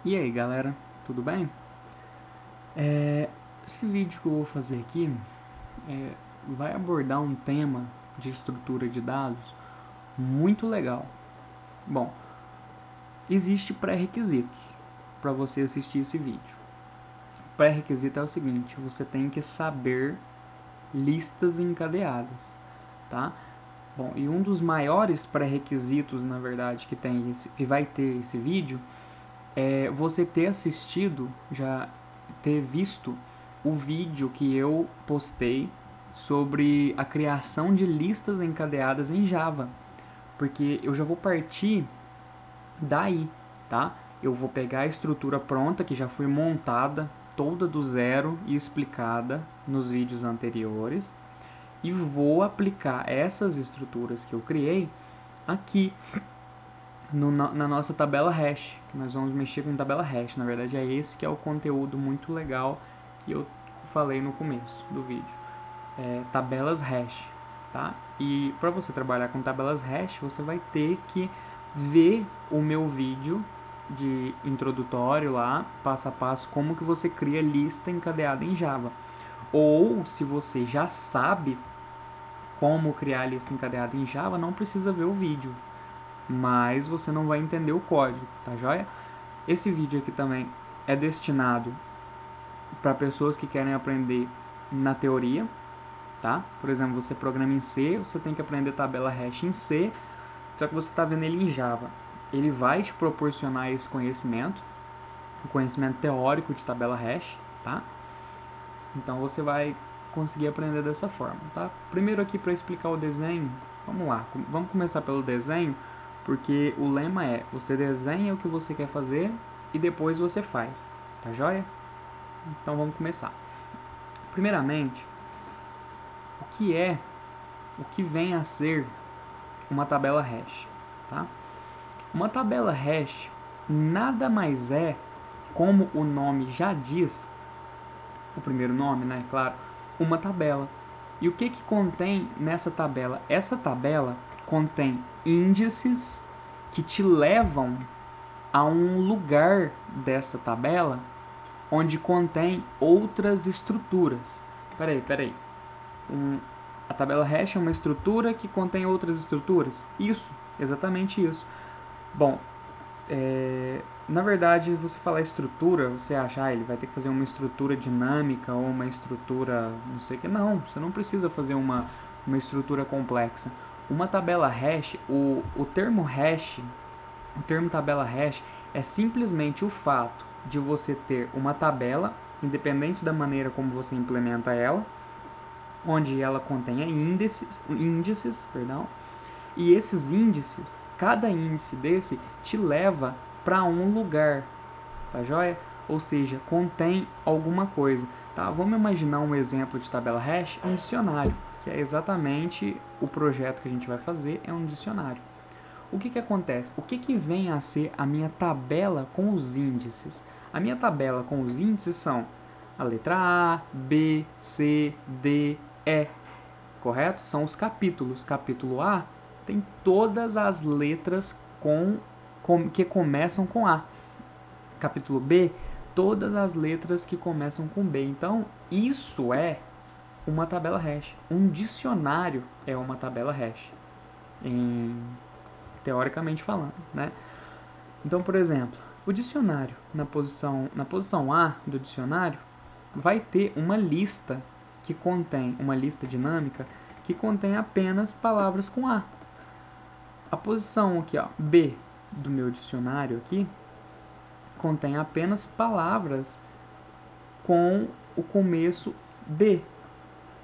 E aí galera, tudo bem? Esse vídeo que eu vou fazer aqui vai abordar um tema de estrutura de dados muito legal. Bom, existe pré-requisitos para você assistir esse vídeo. O pré-requisito é o seguinte: você tem que saber listas encadeadas, tá? Bom, e um dos maiores pré-requisitos, na verdade, que vai ter esse vídeo é você ter assistido, já ter visto o vídeo que eu postei sobre a criação de listas encadeadas em Java, porque eu já vou partir daí, tá? Eu vou pegar a estrutura pronta que já foi montada toda do zero e explicada nos vídeos anteriores e vou aplicar essas estruturas que eu criei aqui na nossa tabela hash, que nós vamos mexer com tabela hash. Na verdade é esse que é o conteúdo muito legal que eu falei no começo do vídeo. Tabelas hash, tá? E para você trabalhar com tabelas hash, você vai ter que ver o meu vídeo de introdutório lá, passo a passo, como que você cria lista encadeada em Java. Ou, se você já sabe como criar lista encadeada em Java, não precisa ver o vídeo, mas você não vai entender o código, tá joia? Esse vídeo aqui também é destinado para pessoas que querem aprender na teoria, tá? Por exemplo, você programa em C, você tem que aprender tabela hash em C, só que você está vendo ele em Java. Ele vai te proporcionar esse conhecimento, o conhecimento teórico de tabela hash, tá? Então você vai conseguir aprender dessa forma, tá? Primeiro aqui para explicar o desenho, vamos lá, vamos começar pelo desenho, porque o lema é: você desenha o que você quer fazer e depois você faz, tá joia? Então vamos começar. Primeiramente, o que vem a ser uma tabela hash, tá? Uma tabela hash nada mais é, como o nome já diz, o primeiro nome, né, claro, uma tabela. E o que contém nessa tabela? Essa tabela contém índices que te levam a um lugar dessa tabela onde contém outras estruturas. Peraí. A tabela hash é uma estrutura que contém outras estruturas? Isso, exatamente isso. Bom, na verdade, você falar estrutura, você acha, ele vai ter que fazer uma estrutura dinâmica ou uma estrutura não sei o que. Não, você não precisa fazer uma estrutura complexa. Uma tabela hash, o termo hash, o termo tabela hash é simplesmente o fato de você ter uma tabela, independente da maneira como você implementa ela, onde ela contenha índices, e esses índices, cada índice desse te leva para um lugar, tá joia? Ou seja, contém alguma coisa, tá? Vamos imaginar um exemplo de tabela hash, um dicionário, que é exatamente o projeto que a gente vai fazer, é um dicionário. O que acontece? O que vem a ser a minha tabela com os índices? A minha tabela com os índices são a letra A, B, C, D, E, correto? São os capítulos. Capítulo A tem todas as letras que começam com A. Capítulo B, todas as letras que começam com B. Então, isso é uma tabela hash. Um dicionário é uma tabela hash, teoricamente falando, né? Então, por exemplo, o dicionário, na posição A do dicionário, vai ter uma lista que contém, uma lista dinâmica, que contém apenas palavras com A. A posição aqui, ó, B do meu dicionário aqui, contém apenas palavras com o começo B,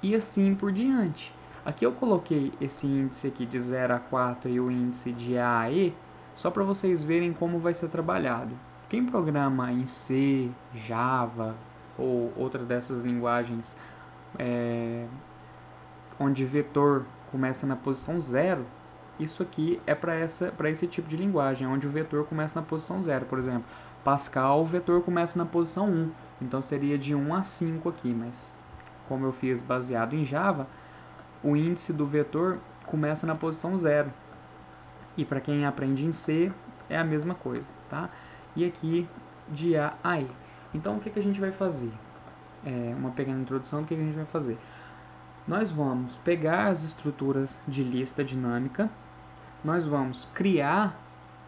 e assim por diante. Aqui eu coloquei esse índice aqui de 0 a 4 e o índice de A a E, só para vocês verem como vai ser trabalhado. Quem programa em C, Java ou outra dessas linguagens onde vetor começa na posição 0, isso aqui é para esse tipo de linguagem, onde o vetor começa na posição 0. Por exemplo, Pascal, o vetor começa na posição 1, então seria de 1 a 5 aqui, mas como eu fiz baseado em Java, o índice do vetor começa na posição 0. E para quem aprende em C, é a mesma coisa, tá? E aqui de A a E. Então, o que a gente vai fazer? Uma pequena introdução do que a gente vai fazer. Nós vamos pegar as estruturas de lista dinâmica, nós vamos criar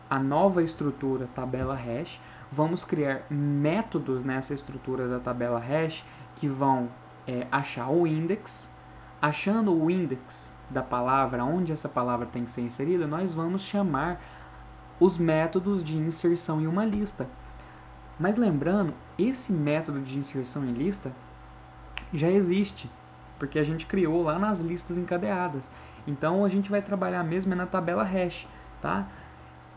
a nova estrutura tabela hash, vamos criar métodos nessa estrutura da tabela hash que vão achar o index. Achando o index da palavra, onde essa palavra tem que ser inserida, nós vamos chamar os métodos de inserção em uma lista. Mas lembrando, esse método de inserção em lista já existe, porque a gente criou lá nas listas encadeadas. Então a gente vai trabalhar mesmo na tabela hash, tá?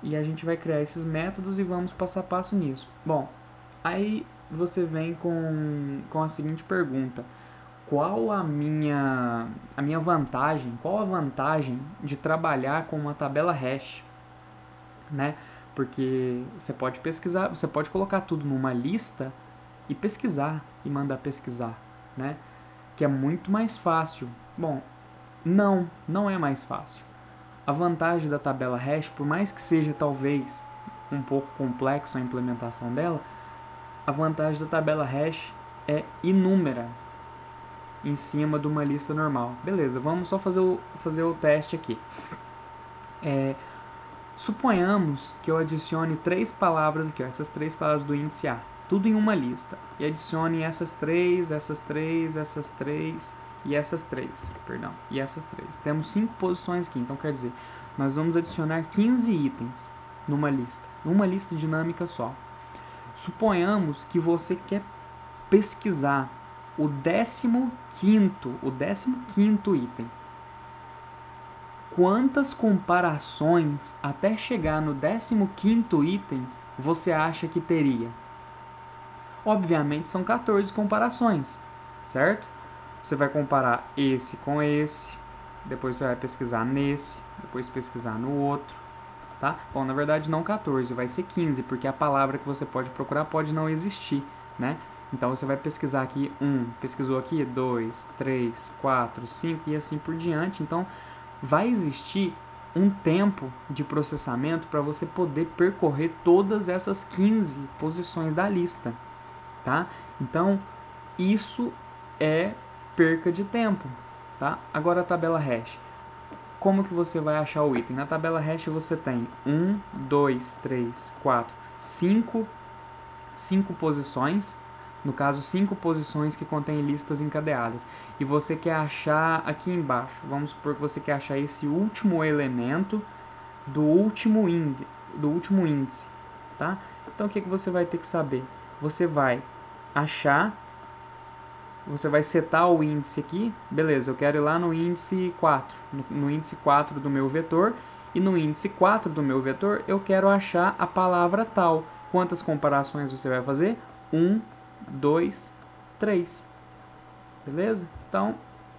E a gente vai criar esses métodos e vamos passo a passo nisso. Bom, aí você vem com a seguinte pergunta: qual a minha vantagem, qual a vantagem de trabalhar com uma tabela hash, né? Porque você pode pesquisar, você pode colocar tudo numa lista e pesquisar e mandar pesquisar, né? Que é muito mais fácil. Bom, não é mais fácil. A vantagem da tabela hash, por mais que seja talvez um pouco complexo a implementação dela, a vantagem da tabela hash é inúmera em cima de uma lista normal. Beleza, vamos só fazer o teste aqui. Suponhamos que eu adicione 3 palavras aqui, ó, essas 3 palavras do índice A, tudo em uma lista, e adicione essas 3, essas 3, essas 3 e essas 3, perdão, e essas 3. Temos 5 posições aqui, então quer dizer, nós vamos adicionar 15 itens numa lista dinâmica só. Suponhamos que você quer pesquisar o 15º item. Quantas comparações até chegar no 15º item você acha que teria? Obviamente são 14 comparações, certo? Você vai comparar esse com esse, depois você vai pesquisar nesse, depois pesquisar no outro, tá? Bom, na verdade não 14, vai ser 15, porque a palavra que você pode procurar pode não existir, né? Então você vai pesquisar aqui 1, pesquisou aqui 2, 3, 4, 5 e assim por diante. Então vai existir um tempo de processamento para você poder percorrer todas essas 15 posições da lista, tá? Então, isso é perca de tempo, tá? Agora a tabela hash. Como que você vai achar o item? Na tabela hash você tem 1, 2, 3, 4, 5 posições. No caso, 5 posições que contêm listas encadeadas. E você quer achar aqui embaixo, vamos supor que você quer achar esse último elemento do último índice, tá? Então, o que você vai ter que saber? Você vai achar, você vai setar o índice aqui, beleza, eu quero ir lá no índice 4, no índice 4 do meu vetor, e no índice 4 do meu vetor eu quero achar a palavra tal. Quantas comparações você vai fazer? 1, 2, 3. Beleza? Então,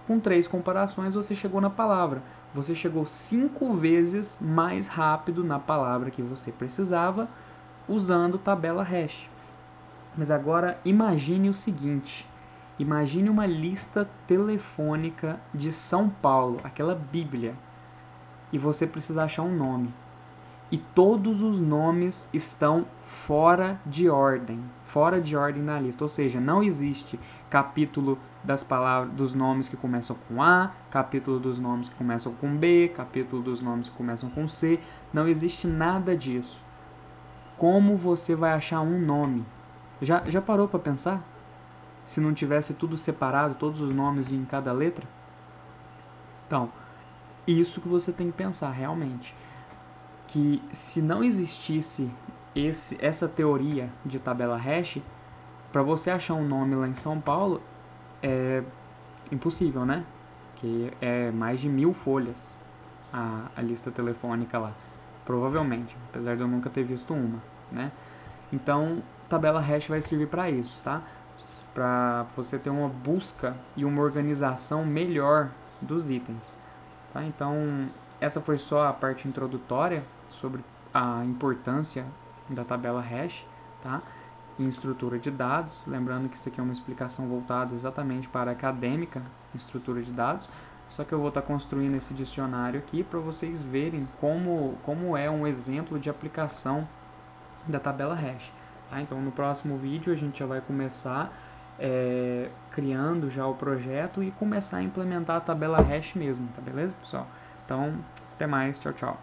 com 3 comparações você chegou na palavra. Você chegou 5 vezes mais rápido na palavra que você precisava usando tabela hash. Mas agora imagine o seguinte. Imagine uma lista telefônica de São Paulo, aquela bíblia, e você precisa achar um nome. E todos os nomes estão fora de ordem na lista, ou seja, não existe capítulo das palavras, dos nomes que começam com A, capítulo dos nomes que começam com B, capítulo dos nomes que começam com C, não existe nada disso. Como você vai achar um nome? Já parou para pensar? Se não tivesse tudo separado, todos os nomes em cada letra? Então, isso que você tem que pensar realmente. Que se não existisse essa teoria de tabela hash, para você achar um nome lá em São Paulo é impossível, né? Que é mais de 1000 folhas a lista telefônica lá, provavelmente, apesar de eu nunca ter visto uma, né? Então, tabela hash vai servir para isso, tá? Para você ter uma busca e uma organização melhor dos itens, tá? Então, essa foi só a parte introdutória sobre a importância da tabela hash, tá? Em estrutura de dados, lembrando que isso aqui é uma explicação voltada exatamente para a acadêmica em estrutura de dados, só que eu vou estar construindo esse dicionário aqui para vocês verem como é um exemplo de aplicação da tabela hash. Tá? Então no próximo vídeo a gente já vai começar criando já o projeto e começar a implementar a tabela hash mesmo, tá beleza, pessoal? Então, até mais, tchau, tchau.